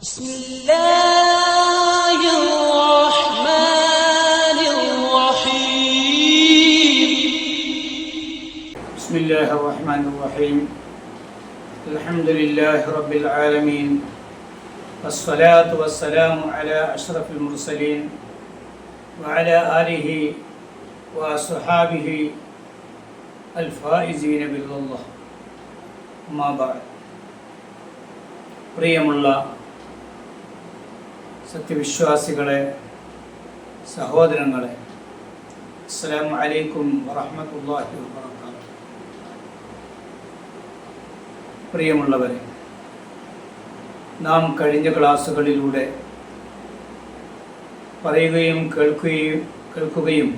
بسم الله الرحمن الرحيم بسم الله الرحمن الرحيم الحمد لله رب العالمين والصلاة والسلام على أشرف المرسلين وعلى آله وصحابه الفائزين بالله ما بعد പ്രിയമുള്ള സത്യവിശ്വാസികളെ, സഹോദരങ്ങളെ, അസ്സലാമു അലൈക്കും വറഹ്മത്തുള്ളാഹി വബറകാതുഹു. പ്രിയമുള്ളവരെ, നാം കഴിഞ്ഞ ക്ലാസ്സുകളിലൂടെ പറയുകയും കേൾക്കുകയും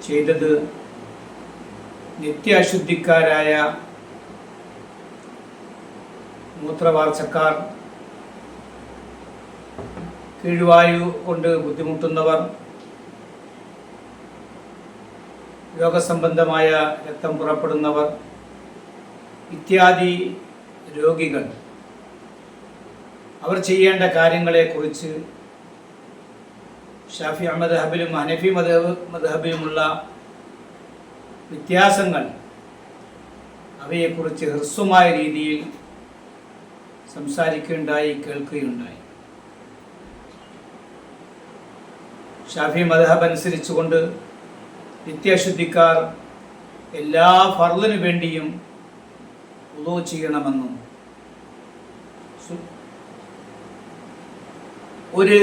ചെയ്തത് നിത്യാശുദ്ധിക്കാരായ മൂത്രവാർച്ചക്കാർ, കീഴ്വായു കൊണ്ട് ബുദ്ധിമുട്ടുന്നവർ, രോഗസംബന്ധമായ രക്തം പുറപ്പെടുന്നവർ ഇത്യാദി രോഗികൾ അവർ ചെയ്യേണ്ട കാര്യങ്ങളെക്കുറിച്ച് ഷാഫി മദ്ഹബിലും ഹനഫി മദ്ഹബിലുമുള്ള വ്യത്യാസങ്ങൾ, അവയെക്കുറിച്ച് ഹ്രസ്വമായ രീതിയിൽ സംസാരിക്കുകയുണ്ടായി, കേൾക്കുകയുണ്ടായി. ഷാഫി മദ്ഹബ് അനുസരിച്ചുകൊണ്ട് നിത്യാശുദ്ധിക്കാർ എല്ലാ ഫർളിനു വേണ്ടിയും വുളൂ ചെയ്യണമെന്നും ഒരു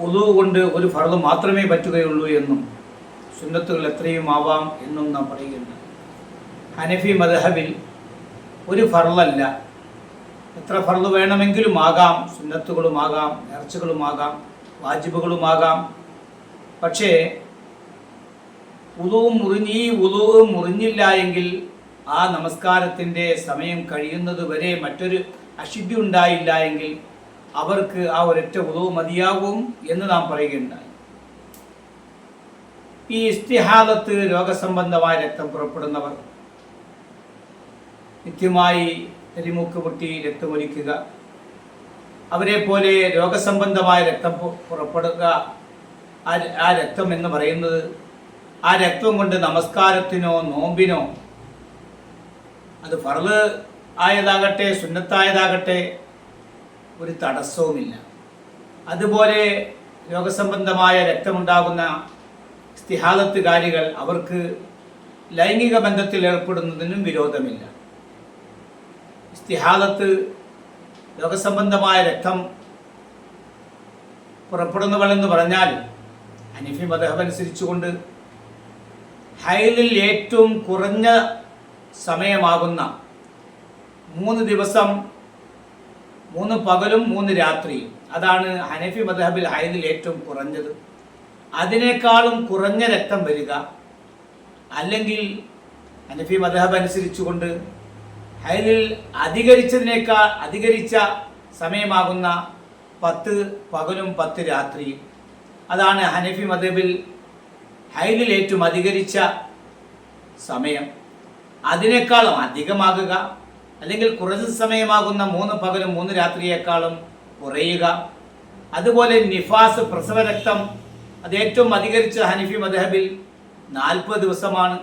വുളൂ കൊണ്ട് ഒരു ഫർള് മാത്രമേ പറ്റുകയുള്ളൂ എന്നും സുന്നത്തുകൾ എത്രയും ആവാം എന്നും നാം പറയുന്നുണ്ട്. ഹനഫി മദ്ഹബിൽ ഒരു ഫർളല്ല, എത്ര ഫർള് വേണമെങ്കിലും ആകാം, സുന്നത്തുകളുമാകാം, നേർച്ചകളുമാകാം, വാജിബുകളുമാകാം. പക്ഷേ വുളൂ മുറിഞ്ഞില്ല എങ്കിൽ ആ നമസ്കാരത്തിൻ്റെ സമയം കഴിയുന്നത് വരെ മറ്റൊരു അശുദ്ധി ഉണ്ടായില്ല എങ്കിൽ അവർക്ക് ആ ഒരൊറ്റ വുളൂ മതിയാകും എന്ന് നാം പറയുകയുണ്ടായി. ഈ ഇസ്തിഹാദത്ത്, രോഗസംബന്ധമായ രക്തം പുറപ്പെടുന്നവർ നിത്യമായി കരിമൂക്ക് പൊട്ടി രക്തമൊലിക്കുക, അവരെ പോലെ രോഗസംബന്ധമായ രക്തം പുറപ്പെടുക, ആ രക്തം എന്ന് പറയുന്നത് ആ രക്തം കൊണ്ട് നമസ്കാരത്തിനോ നോമ്പിനോ, അത് ഫർള് ആയതാകട്ടെ സുന്നത്തായതാകട്ടെ, ഒരു തടസ്സവുമില്ല. അതുപോലെ രോഗസംബന്ധമായ രക്തമുണ്ടാകുന്ന ഇസ്തിഹാദത്തുകാരികൾ, അവർക്ക് ലൈംഗിക ബന്ധത്തിൽ ഏർപ്പെടുന്നതിനും വിരോധമില്ല. ഇസ്തിഹാദത്ത്, രോഗസംബന്ധമായ രക്തം പുറപ്പെടുന്നവളെന്ന് പറഞ്ഞാൽ ഹനഫി മദ്ഹബ് അനുസരിച്ചുകൊണ്ട് ഹൈലിൽ ഏറ്റവും കുറഞ്ഞ സമയമാകുന്ന 3 ദിവസം, 3 പകലും 3 രാത്രിയും, അതാണ് ഹനഫി മദ്ഹബിൽ ഹൈലിൽ ഏറ്റവും കുറഞ്ഞത്. അതിനേക്കാളും കുറഞ്ഞ രക്തം വരിക, അല്ലെങ്കിൽ ഹനഫി മദ്ഹബ് അനുസരിച്ചുകൊണ്ട് ഹൈലിൽ അധികരിച്ച സമയമാകുന്ന 10 പകലും 10 രാത്രിയും, അതാണ് ഹനഫി മദ്ഹബിൽ ഹൈലിൽ ഏറ്റവും അധികരിച്ച സമയം. അതിനേക്കാളും അധികമാകുക, അല്ലെങ്കിൽ കുറഞ്ഞ സമയമാകുന്ന 3 പകലും 3 രാത്രിയേക്കാളും കുറയുക. അതുപോലെ നിഫാസ്, പ്രസവരക്തം, അത് ഏറ്റവും അധികരിച്ച ഹനഫി മദ്ഹബിൽ 40 ദിവസമാണ്,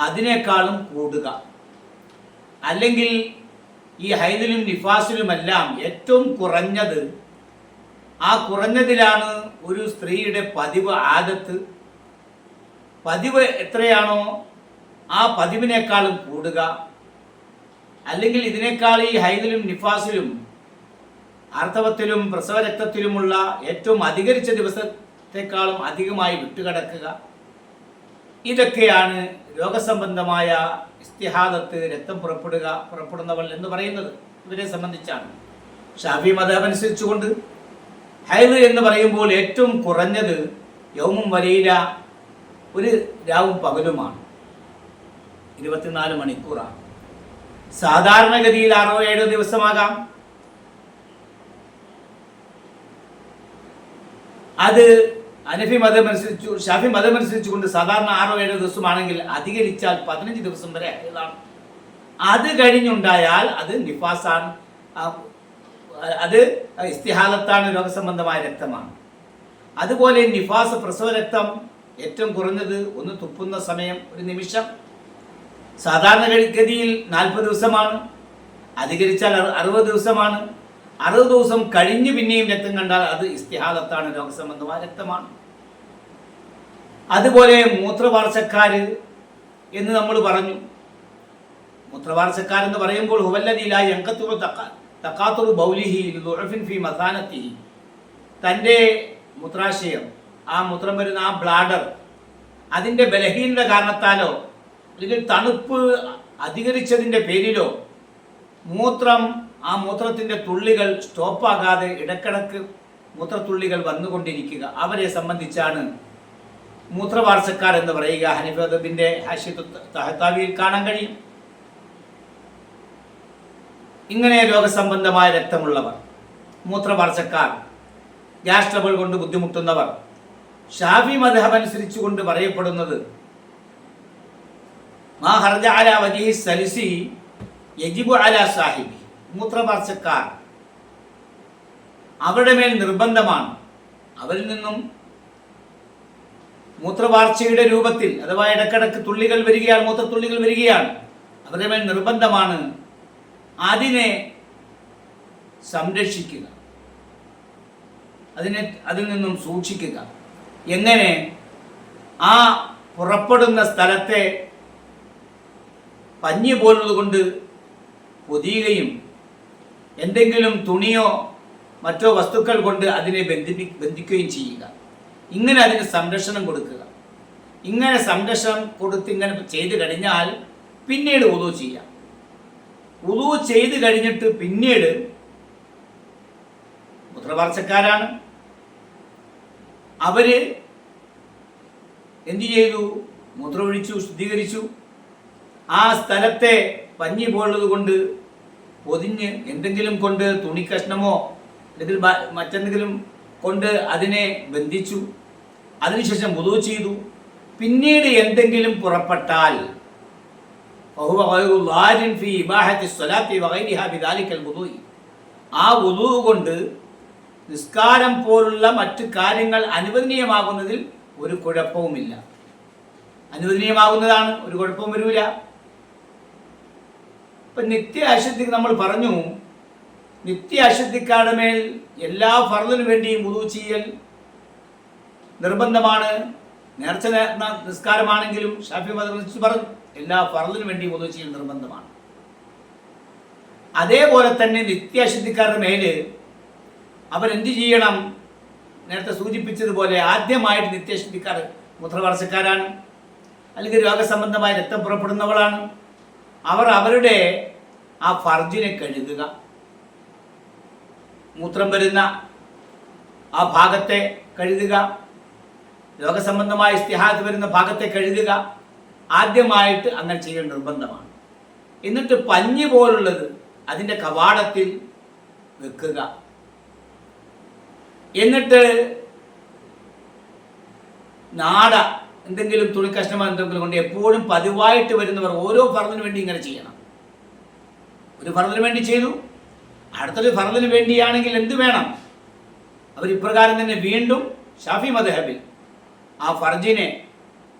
അതിനേക്കാളും കൂടുക. അല്ലെങ്കിൽ ഈ ഹൈദിലും നിഫാസിലുമെല്ലാം ഏറ്റവും കുറഞ്ഞത്, ആ കുറഞ്ഞതിലാണ് ഒരു സ്ത്രീയുടെ പതിവ് ആദത്ത്. പതിവ് എത്രയാണോ ആ പതിവിനേക്കാളും കൂടുക. അല്ലെങ്കിൽ ഇതിനേക്കാൾ ഈ ഹൈദിലും നിഫാസിലും ആർത്തവത്തിലും പ്രസവരക്തത്തിലുമുള്ള ഏറ്റവും അധികരിച്ച ദിവസത്തെക്കാളും അധികമായി വിട്ടുകിടക്കുക. ഇതൊക്കെയാണ് രോഗസംബന്ധമായ ഇസ്തിഹാദത്ത്, രക്തം പുറപ്പെടുന്നവൾ എന്ന് പറയുന്നത്. ഇവരെ സംബന്ധിച്ചാണ്. ഷാഫി മദ്ഹബ് അനുസരിച്ചുകൊണ്ട് ഹൈദ് എന്ന് പറയുമ്പോൾ ഏറ്റവും കുറഞ്ഞത് യൗമും വലീല, ഒരു രാവും പകലുമാണ്, 24 മണിക്കൂറാണ്. സാധാരണഗതിയിൽ 6-7 ദിവസമാകാം. അത് ഹനഫി മദ്ഹബ് അനുസരിച്ചു, ഷാഫി മദ്ഹബ് അനുസരിച്ചുകൊണ്ട് സാധാരണ 6-7 ദിവസമാണെങ്കിൽ അധികരിച്ചാൽ 15 ദിവസം വരെ ഹൈദാണ്. അത് കഴിഞ്ഞുണ്ടായാൽ അത് നിഫാസാണ്. അത് ഇസ്തിഹാലത്താണ്, രോഗസംബന്ധമായ രക്തമാണ്. അതുപോലെ നിഫാസ് പ്രസവ രക്തം ഏറ്റവും കുറഞ്ഞത് ഒന്ന് തുപ്പുന്ന സമയം, ഒരു നിമിഷം. സാധാരണഗതിയിൽ 40 ദിവസമാണ്, അധികരിച്ചാൽ 60 ദിവസമാണ്. 60 ദിവസം കഴിഞ്ഞ് പിന്നെയും രക്തം കണ്ടാൽ അത് ഇസ്തിഹാലത്താണ്, രോഗസംബന്ധമായ രക്തമാണ്. അതുപോലെ മൂത്രവാർച്ചക്കാര് എന്ന് നമ്മൾ പറഞ്ഞു. മൂത്രവാർച്ചക്കാരെന്ന് പറയുമ്പോൾ ഹുവല്ലദീലായി അങ്കത്തുറു തക്കാത്തുറു ബൗലിഹി ലുഅഫിൻ ഫി മസാനത്തിഹി, തൻ്റെ മൂത്രാശയം, ആ മൂത്രം വരുന്ന ആ ബ്ലാഡർ, അതിൻ്റെ ബലഹീനത കാരണത്താലോ അല്ലെങ്കിൽ തണുപ്പ് അധികരിച്ചതിൻ്റെ പേരിലോ ആ മൂത്രത്തിൻ്റെ തുള്ളികൾ സ്റ്റോപ്പാകാതെ ഇടക്കിടക്ക് മൂത്രത്തുള്ളികൾ വന്നുകൊണ്ടിരിക്കുക, അവരെ സംബന്ധിച്ചാണ് മൂത്രവാർച്ചക്കാർ എന്ന് പറയുക. ഹനീഫിന്റെ ഹാഷിയത്തു തഹ്താവിയിൽ കാണാൻ കഴിയും. ഇങ്ങനെ രോഗസംബന്ധമായ രക്തമുള്ളവർ, മൂത്രവാർച്ചക്കാർ, ഗ്യാസ് ട്രബിൾ കൊണ്ട് ബുദ്ധിമുട്ടുന്നവർ, ഷാഫി മദ്ഹബ് അനുസരിച്ചു കൊണ്ട് പറയപ്പെടുന്നത് മാ ഖറജ അലാ വജ്ഹി സലിസി യജിബു അലാ സാഹിബി, മൂത്രവാർച്ചക്കാർ അവരുടെ മേൽ നിർബന്ധമാണ്. അവരിൽ നിന്നും മൂത്രവാർച്ചയുടെ രൂപത്തിൽ അഥവാ ഇടക്കിടക്ക് തുള്ളികൾ വരികയാണ്, മൂത്രത്തുള്ളികൾ വരികയാണ്, അവരുടെ മേൽ നിർബന്ധമാണ് അതിനെ സംരക്ഷിക്കുക, അതിൽ നിന്നും സൂക്ഷിക്കുക. എങ്ങനെ? ആ പുറപ്പെടുന്ന സ്ഥലത്തെ പഞ്ഞി പോലുള്ളത് കൊണ്ട് പൊതിയുകയും എന്തെങ്കിലും തുണിയോ മറ്റോ വസ്തുക്കൾ കൊണ്ട് അതിനെ ബന്ധിക്കുകയും ചെയ്യുക. ഇങ്ങനെ അതിന് സംരക്ഷണം കൊടുക്കുക. ഇങ്ങനെ സംരക്ഷണം കൊടുത്ത് ഇങ്ങനെ ചെയ്തു കഴിഞ്ഞാൽ പിന്നീട് വുളൂ ചെയ്യാം. വുളൂ ചെയ്ത് കഴിഞ്ഞിട്ട് പിന്നീട് മൂത്രവാർച്ചക്കാരാണ്, അവര് എന്തു ചെയ്തു? മൂത്രമൊഴിച്ചു, ശുദ്ധീകരിച്ചു. ആ സ്ഥലത്തെ പഞ്ഞി പോലുള്ളത് കൊണ്ട് പൊതിഞ്ഞ് എന്തെങ്കിലും കൊണ്ട്, തുണി കഷ്ണമോ അല്ലെങ്കിൽ മറ്റെന്തെങ്കിലും കൊണ്ട് അതിനെ ബന്ധിച്ചു. അതിനുശേഷം വുളൂ ചെയ്തു. പിന്നീട് എന്തെങ്കിലും പുറപ്പെട്ടാൽ ആ വുളൂ കൊണ്ട് നിസ്കാരം പോലുള്ള മറ്റു കാര്യങ്ങൾ അനുവദനീയമാകുന്നതിൽ ഒരു കുഴപ്പവുമില്ല. അനുവദനീയമാകുന്നതാണ്, ഒരു കുഴപ്പവും വരില്ല. ഇപ്പൊ നിത്യ അശുദ്ധിക്ക് നമ്മൾ പറഞ്ഞു, നിത്യ അശുദ്ധിക്കാരുടെ മേൽ എല്ലാ ഫർദിനും വേണ്ടിയും വുളൂ ചെയ്യൽ നിർബന്ധമാണ്. നേർച്ച നിസ്കാരമാണെങ്കിലും ഷാഫി മദ്ഹബ് പറഞ്ഞു എല്ലാ ഫർദിനും വേണ്ടിയും വുളൂ ചെയ്യൽ നിർബന്ധമാണ്. അതേപോലെ തന്നെ നിത്യ അശുദ്ധിക്കാരുടെ മേല് അവരെന്ത് ചെയ്യണം? നേരത്തെ സൂചിപ്പിച്ചതുപോലെ ആദ്യമായിട്ട് നിത്യശുദ്ധിക്കാർ മൂത്രവാർച്ചക്കാരാണ്, അല്ലെങ്കിൽ രോഗസംബന്ധമായ രക്തം പുറപ്പെടുന്നവളാണ്. അവർ അവരുടെ ആ ഫർജിനെ കഴുകുക, മൂത്രം വരുന്ന ആ ഭാഗത്തെ കഴുകുക, രോഗസംബന്ധമായ ഇസ്തിഹാദ് വരുന്ന ഭാഗത്തെ കഴുകുക. ആദ്യമായിട്ട് അങ്ങനെ ചെയ്യൽ നിർബന്ധമാണ്. എന്നിട്ട് പഞ്ഞി പോലുള്ളത് അതിൻ്റെ കവാടത്തിൽ വെക്കുക. എന്നിട്ട് നാട എന്തെങ്കിലും തുണിക്കഷ്ണമോ എന്തെങ്കിലും കൊണ്ട് എപ്പോഴും പതിവായിട്ട് വരുന്നവർ ഓരോ ഫർദിനു വേണ്ടി ഇങ്ങനെ ചെയ്യണം. ഒരു ഫർദിനു വേണ്ടി ചെയ്തു, അടുത്തൊരു ഫർദിനു വേണ്ടിയാണെങ്കിൽ എന്ത് വേണം? അവർ ഇപ്രകാരം തന്നെ വീണ്ടും ഷാഫി മദ്ഹബിൽ ആ ഫർജിനെ,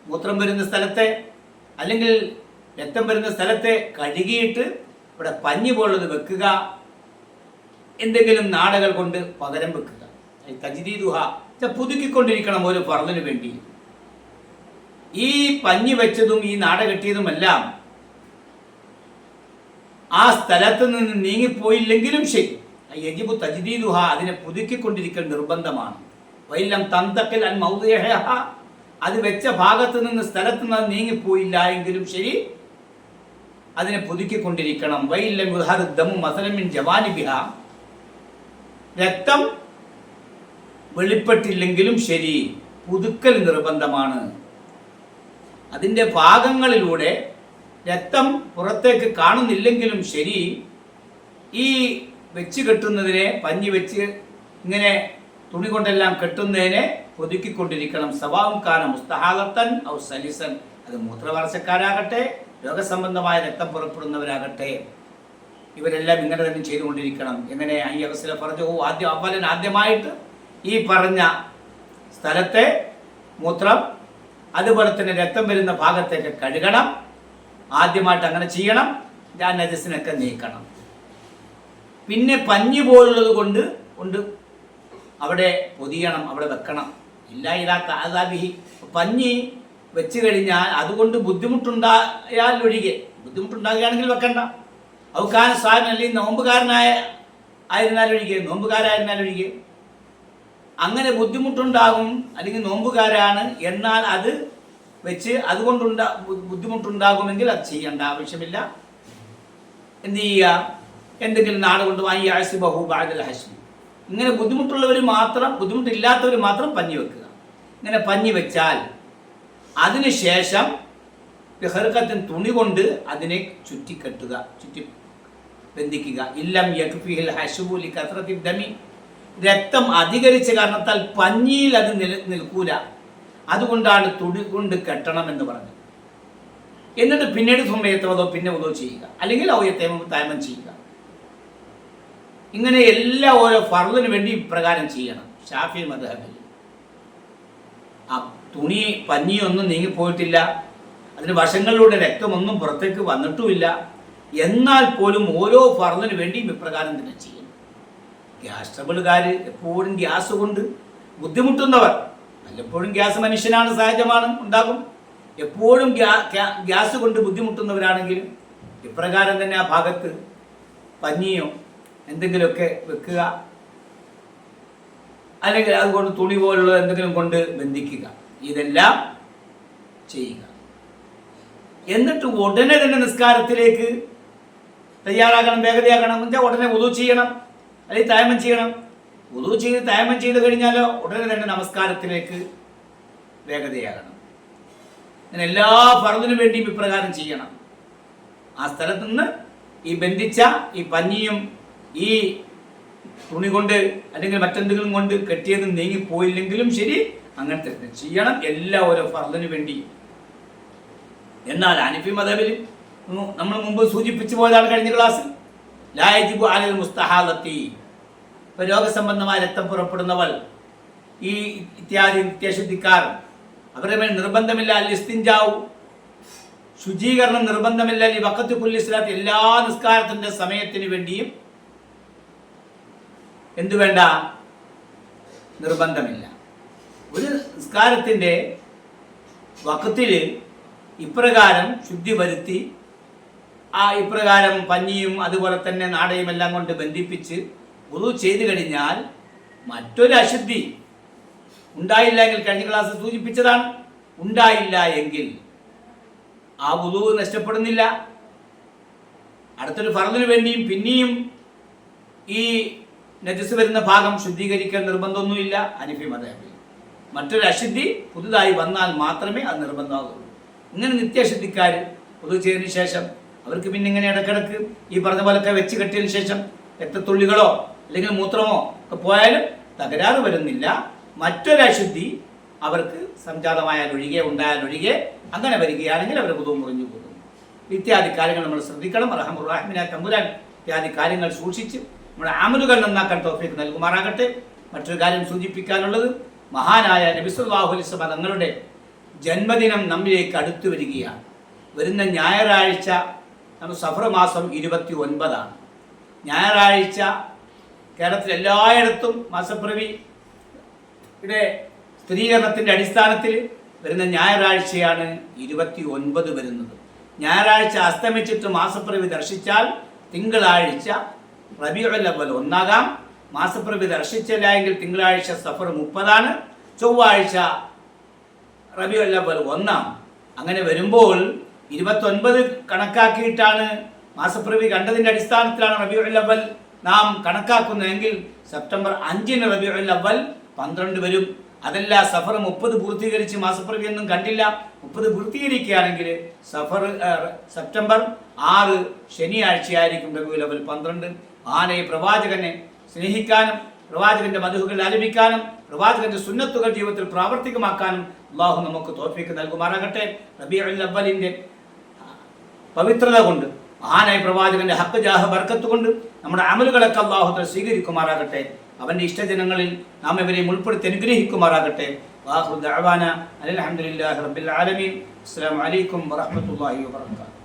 മൂത്രം വരുന്ന സ്ഥലത്തെ അല്ലെങ്കിൽ രക്തം വരുന്ന സ്ഥലത്തെ കഴുകിയിട്ട് ഇവിടെ പഞ്ഞി പോലുള്ളത് വെക്കുക, എന്തെങ്കിലും നാടകൾ കൊണ്ട് പകരം വെക്കുക. തജ്ദീദുഹ, പുതുക്കിക്കൊണ്ടിരിക്കണം ഓരോ ഫർദിനു വേണ്ടി. ഈ പഞ്ഞി വെച്ചതും ഈ നാട കെട്ടിയതുമെല്ലാം ആ സ്ഥലത്ത് നിന്ന് നീങ്ങിപ്പോയില്ലെങ്കിലും ശരി, യജിബു തജ്ദീദുഹ, അതിനെ പുതുക്കിക്കൊണ്ടിരിക്കൽ നിർബന്ധമാണ്. വൈലം തന്തക്കൽ അൻ മൗദിഅഹ, അത് വെച്ച ഭാഗത്ത് നിന്ന് സ്ഥലത്ത് നിന്ന് നീങ്ങിപ്പോയില്ല എങ്കിലും ശരി അതിനെ പുതുക്കിക്കൊണ്ടിരിക്കണം. വൈലം യുദ്ഹറു ദമു മസലൻ മിൻ ജവാനിബിഹ, രക്തം വെളിപ്പെട്ടില്ലെങ്കിലും ശരി പുതുക്കൽ നിർബന്ധമാണ്. അതിൻ്റെ ഭാഗങ്ങളിലൂടെ രക്തം പുറത്തേക്ക് കാണുന്നില്ലെങ്കിലും ശരി ഈ വെച്ച് കെട്ടുന്നതിനെ, പഞ്ഞി വെച്ച് ഇങ്ങനെ തുണി കൊണ്ടെല്ലാം കെട്ടുന്നതിനെ പുതുക്കിക്കൊണ്ടിരിക്കണം. സവാഉൻ കാന മുസ്തഹാലത്തൻ ഔ സലിസൻ, അത് മൂത്രവാർച്ചക്കാരാകട്ടെ രോഗസംബന്ധമായ രക്തം പുറപ്പെടുന്നവരാകട്ടെ. ഇവരെല്ലാം ഇങ്ങനെ തന്നെ ചെയ്തുകൊണ്ടിരിക്കണം. എങ്ങനെ ഈ അവസര പറഞ്ഞു ആദ്യമായിട്ട് ഈ പറഞ്ഞ സ്ഥലത്തെ മൂത്രം അതുപോലെ തന്നെ രക്തം വരുന്ന ഭാഗത്തേക്ക് കഴുകണം. ആദ്യമായിട്ട് അങ്ങനെ ചെയ്യണം. നജസിനൊക്കെ നീക്കണം. പിന്നെ പഞ്ഞി പോലുള്ളത് കൊണ്ട് അവിടെ പൊതിയണം, അവിടെ വെക്കണം. ഇല്ലാതാബിഹി പഞ്ഞി വെച്ച് കഴിഞ്ഞാൽ അതുകൊണ്ട് ബുദ്ധിമുട്ടുണ്ടാകുകയാണെങ്കിൽ വെക്കണ്ട. ഔക്കാന സാധനം അല്ലെങ്കിൽ നോമ്പുകാരായിരുന്നാലൊഴികെ അങ്ങനെ ബുദ്ധിമുട്ടുണ്ടാകും, അല്ലെങ്കിൽ നോമ്പുകാരാണ് എന്നാൽ അത് വെച്ച് അതുകൊണ്ട് ബുദ്ധിമുട്ടുണ്ടാകുമെങ്കിൽ അത് ചെയ്യേണ്ട ആവശ്യമില്ല. എന്ത് ചെയ്യുക? എന്തെങ്കിലും നാട് കൊണ്ട് വാങ്ങി ആസിബഹു ബഅദൽ ഹശ്മി. ഇങ്ങനെ ബുദ്ധിമുട്ടില്ലാത്തവർ മാത്രം പഞ്ഞി വെക്കുക. ഇങ്ങനെ പഞ്ഞി വെച്ചാൽ അതിനുശേഷം ബിഹർഖത്തിൻ തുണി കൊണ്ട് അതിനെ ചുറ്റി ബന്ധിക്കുക. ഇല്ലം യക്ഫിഹിൽ ഹശ്ബു ലികത്റത്തി ദമി. രക്തം അധികരിച്ച കാരണത്താൽ പഞ്ഞിയിൽ അത് നിൽക്കൂല, അതുകൊണ്ടാണ് തുണി കൊണ്ട് കെട്ടണം എന്ന് പറഞ്ഞു. എന്നിട്ട് പിന്നീട് സുമയത്തവതോ പിന്നെ ഉദോ ചെയ്യുക, അല്ലെങ്കിൽ തയമം ചെയ്യുക. ഇങ്ങനെ എല്ലാ ഓരോ ഫർദിന് വേണ്ടി ഇപ്രകാരം ചെയ്യണം. ഷാഫി മദ്ഹബിൽ തുണി പഞ്ഞിയൊന്നും നീങ്ങിപ്പോയിട്ടില്ല, അതിന് വശങ്ങളിലൂടെ രക്തമൊന്നും പുറത്തേക്ക് വന്നിട്ടുമില്ല, എന്നാൽ പോലും ഓരോ ഫർദിന് വേണ്ടിയും ഇപ്രകാരം തന്നെ ചെയ്യണം. ഗ്യാസ് ട്രബിളുകാർ, എപ്പോഴും ഗ്യാസ് കൊണ്ട് ബുദ്ധിമുട്ടുന്നവർ, വല്ലപ്പോഴും ഗ്യാസ് മനുഷ്യനാണ്, സഹജമാണ്, ഉണ്ടാകും. എപ്പോഴും ഗ്യാസ് കൊണ്ട് ബുദ്ധിമുട്ടുന്നവരാണെങ്കിൽ ഇപ്രകാരം തന്നെ ആ ഭാഗത്ത് പഞ്ഞിയോ എന്തെങ്കിലുമൊക്കെ വെക്കുക, അല്ലെങ്കിൽ അതുകൊണ്ട് തുണി പോലുള്ള എന്തെങ്കിലും കൊണ്ട് ബന്ധിക്കുക. ഇതെല്ലാം ചെയ്യുക. എന്നിട്ട് ഉടനെ തന്നെ നിസ്കാരത്തിലേക്ക് തയ്യാറാകണം, വേഗതയാകണം. എന്നുവെച്ചാൽ ഉടനെ വുളു ചെയ്യണം, അല്ലെങ്കിൽ തയമം ചെയ്യണം. വുളു ചെയ്ത് തയമം ചെയ്ത് കഴിഞ്ഞാലോ ഉടനെ തന്നെ നമസ്കാരത്തിലേക്ക് വേഗതയാകണം. അങ്ങനെ എല്ലാ ഫർദിനും വേണ്ടിയും ഇപ്രകാരം ചെയ്യണം. ആ സ്ഥലത്ത് നിന്ന് ഈ ബന്ധിച്ച ഈ പഞ്ഞിയും ഈ തുണി കൊണ്ട് അല്ലെങ്കിൽ മറ്റെന്തെങ്കിലും കൊണ്ട് കെട്ടിയത് നീങ്ങിപ്പോയില്ലെങ്കിലും ശരി, അങ്ങനെ തന്നെ ചെയ്യണം, എല്ലാ ഓരോ ഫർദിന് വേണ്ടി. എന്നാൽ ഹനഫി മദ്ഹബിൽ നമ്മൾ മുമ്പ് സൂചിപ്പിച്ചു പോയതാണ് കഴിഞ്ഞ ക്ലാസ്സിൽ, ലാ യജിബു അലൽ മുസ്തഹാലത്തി. ഇപ്പൊ രോഗസംബന്ധമായ രക്തം പുറപ്പെടുന്നവൾ, ഈ ഇത്യാദി നിത്യശുദ്ധിക്കാർ, അവരുടെ മേൽ നിർബന്ധമില്ല. അൽ ഇസ്തിൻജാഉ, ശുചീകരണം നിർബന്ധമില്ല. ഈ വഖത്ത് കുല്ലി സ്വലാത്ത്, എല്ലാ നിസ്കാരത്തിന്റെ സമയത്തിന് വേണ്ടിയും എന്തു വേണ്ട? നിർബന്ധമില്ല. ഒരു നിസ്കാരത്തിന്റെ വഖത്തിൽ ഇപ്രകാരം ശുദ്ധി വരുത്തി ഇപ്രകാരം പഞ്ഞിയും അതുപോലെ തന്നെ നാടയും എല്ലാം കൊണ്ട് ബന്ധിപ്പിച്ച് വുളു ചെയ്തു കഴിഞ്ഞാൽ മറ്റൊരു അശുദ്ധി ഉണ്ടായില്ല എങ്കിൽ, കഴിഞ്ഞ ക്ലാസ് സൂചിപ്പിച്ചതാണ്, ഉണ്ടായില്ല എങ്കിൽ ആ വുളു നഷ്ടപ്പെടുന്നില്ല. അടുത്തൊരു ഫർദിന് വേണ്ടിയും പിന്നെയും ഈ നജസ് വരുന്ന ഭാഗം ശുദ്ധീകരിക്കാൻ നിർബന്ധമൊന്നുമില്ല ഹനഫി മദ്ഹബിൽ. മറ്റൊരു അശുദ്ധി പുതുതായി വന്നാൽ മാത്രമേ അത് നിർബന്ധമാകുള്ളൂ. ഇങ്ങനെ നിത്യശുദ്ധിക്കാർ വുളു ചെയ്തതിന് ശേഷം അവർക്ക് പിന്നെ ഇങ്ങനെ ഇടക്കിടക്ക് ഈ പറഞ്ഞ പോലൊക്കെ വെച്ച് കെട്ടിയതിന് ശേഷം രക്തത്തുള്ളികളോ അല്ലെങ്കിൽ മൂത്രമോ ഒക്കെ പോയാലും തകരാറ് വരുന്നില്ല. മറ്റൊരു അശുദ്ധി അവർക്ക് സംജാതമായാലൊഴികെ ഉണ്ടായാലൊഴികെ അങ്ങനെ വരികയാണെങ്കിൽ അവർ വുളു മുറിഞ്ഞു പോകും. ഇത്യാദി കാര്യങ്ങൾ നമ്മൾ ശ്രദ്ധിക്കണം. റഹ്മാനായ തമ്പുരാൻ ഇത്യാദി കാര്യങ്ങൾ സൂക്ഷിച്ച് നമ്മുടെ അമലുകൾ നന്നാക്കാൻ തൗഫീഖ് നൽകുമാറാകട്ടെ. മറ്റൊരു കാര്യം സൂചിപ്പിക്കാനുള്ളത്, മഹാനായ നബി സല്ലല്ലാഹു അലൈഹി വസല്ലം തങ്ങളുടെ ജന്മദിനം നമ്മിലേക്ക് അടുത്തു വരികയാണ്. വരുന്ന ഞായറാഴ്ച സഫർ മാസം 29 ഞായറാഴ്ച കേരളത്തിൽ എല്ലായിടത്തും മാസപ്പിറവിയുടെ സ്ഥിരീകരണത്തിൻ്റെ അടിസ്ഥാനത്തിൽ വരുന്ന ഞായറാഴ്ചയാണ് 29 വരുന്നത്. ഞായറാഴ്ച അസ്തമിച്ചിട്ട് മാസപ്പിറവി ദർശിച്ചാൽ തിങ്കളാഴ്ച റബീഉൽ അവ്വൽ 1 മാസപ്പിറവി ദർശിച്ചില്ല എങ്കിൽ തിങ്കളാഴ്ച സഫർ 30, ചൊവ്വാഴ്ച റബീഉൽ അവ്വൽ 1. അങ്ങനെ വരുമ്പോൾ 29 കണക്കാക്കിയിട്ടാണ് മാസപ്പിറവി കണ്ടതിൻ്റെ അടിസ്ഥാനത്തിലാണ് റബീഉൽ അവ്വൽ നാം കണക്കാക്കുന്നതെങ്കിൽ സെപ്റ്റംബർ 5 റബീഉൽ അവ്വൽ 12 വരും. അതല്ല സഫർ 30 പൂർത്തീകരിച്ച് മാസപ്പിറവി ഒന്നും കണ്ടില്ല, 30 പൂർത്തീകരിക്കുകയാണെങ്കിൽ സെപ്റ്റംബർ 6 ശനിയാഴ്ചയായിരിക്കും റബീഉൽ അവ്വൽ 12. ആനയെ പ്രവാചകനെ സ്നേഹിക്കാനും പ്രവാചകന്റെ മദ്ഹുകൾ ആലപിക്കാനും പ്രവാചകന്റെ സുന്നത്തുകൾ ജീവിതത്തിൽ പ്രാവർത്തികമാക്കാനും അല്ലാഹു നമുക്ക് തൗഫീഖ് നൽകുമാറാകട്ടെ. റബീഉൽ അവ്വലിന്റെ പവിത്രത കൊണ്ട് മഹാനായ പ്രവാചകന്റെ ഹക്ക് ജാഹ ബർക്കത്ത് കൊണ്ട് നമ്മുടെ അമലുകളൊക്കെ അല്ലാഹു തആല സ്വീകരിക്കുമാറാകട്ടെ. അവന്റെ ഇഷ്ടജനങ്ങളിൽ നാം ഇവരെയും ഉൾപ്പെടുത്തി അനുഗ്രഹിക്കുമാറാകട്ടെ. വാഖിറു ദഅവാന അൽഹംദുലില്ലാഹി റബ്ബിൽ ആലമീൻ. അസ്സലാമു അലൈക്കും വറഹ്മത്തുള്ളാഹി വബറകാതുഹു.